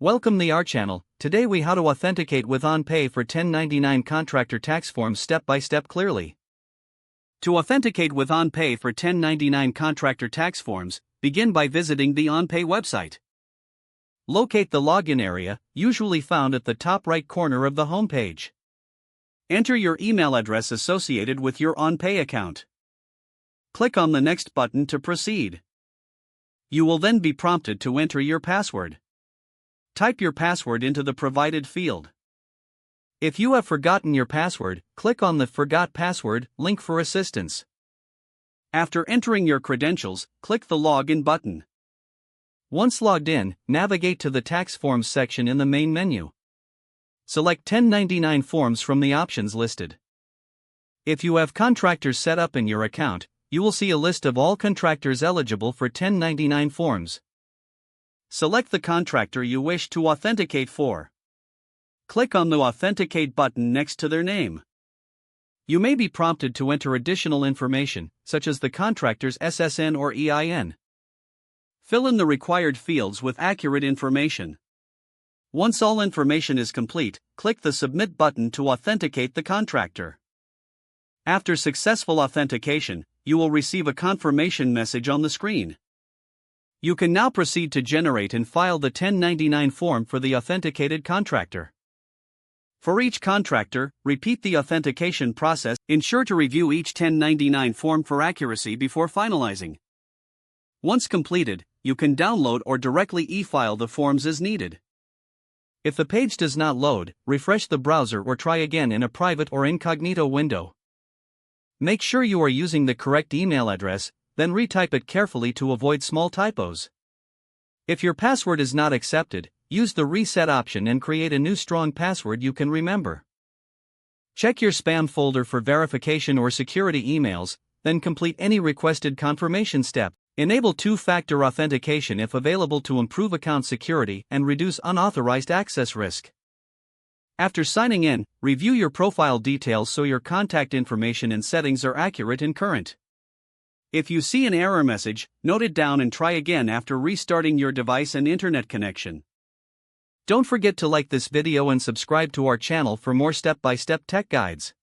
Welcome to our channel. Today we how to authenticate with OnPay for 1099 contractor tax forms step by step clearly. To authenticate with OnPay for 1099 contractor tax forms, begin by visiting the OnPay website. Locate the login area, usually found at the top right corner of the homepage. Enter your email address associated with your OnPay account. Click on the Next button to proceed. You will then be prompted to enter your password. Type your password into the provided field. If you have forgotten your password, click on the Forgot Password link for assistance. After entering your credentials, click the Login button. Once logged in, navigate to the Tax Forms section in the main menu. Select 1099 forms from the options listed. If you have contractors set up in your account, you will see a list of all contractors eligible for 1099 forms. Select the contractor you wish to authenticate for. Click on the Authenticate button next to their name. You may be prompted to enter additional information, such as the contractor's SSN or EIN. Fill in the required fields with accurate information. Once all information is complete, click the Submit button to authenticate the contractor. After successful authentication, you will receive a confirmation message on the screen. You can now proceed to generate and file the 1099 form for the authenticated contractor. For each contractor, repeat the authentication process. Ensure to review each 1099 form for accuracy before finalizing. Once completed, you can download or directly e-file the forms as needed. If the page does not load, refresh the browser or try again in a private or incognito window. Make sure you are using the correct email address, then retype it carefully to avoid small typos. If your password is not accepted, use the Reset option and create a new strong password you can remember. Check your spam folder for verification or security emails, then complete any requested confirmation step. Enable two-factor authentication if available to improve account security and reduce unauthorized access risk. After signing in, review your profile details so your contact information and settings are accurate and current. If you see an error message, note it down and try again after restarting your device and internet connection. Don't forget to like this video and subscribe to our channel for more step-by-step tech guides.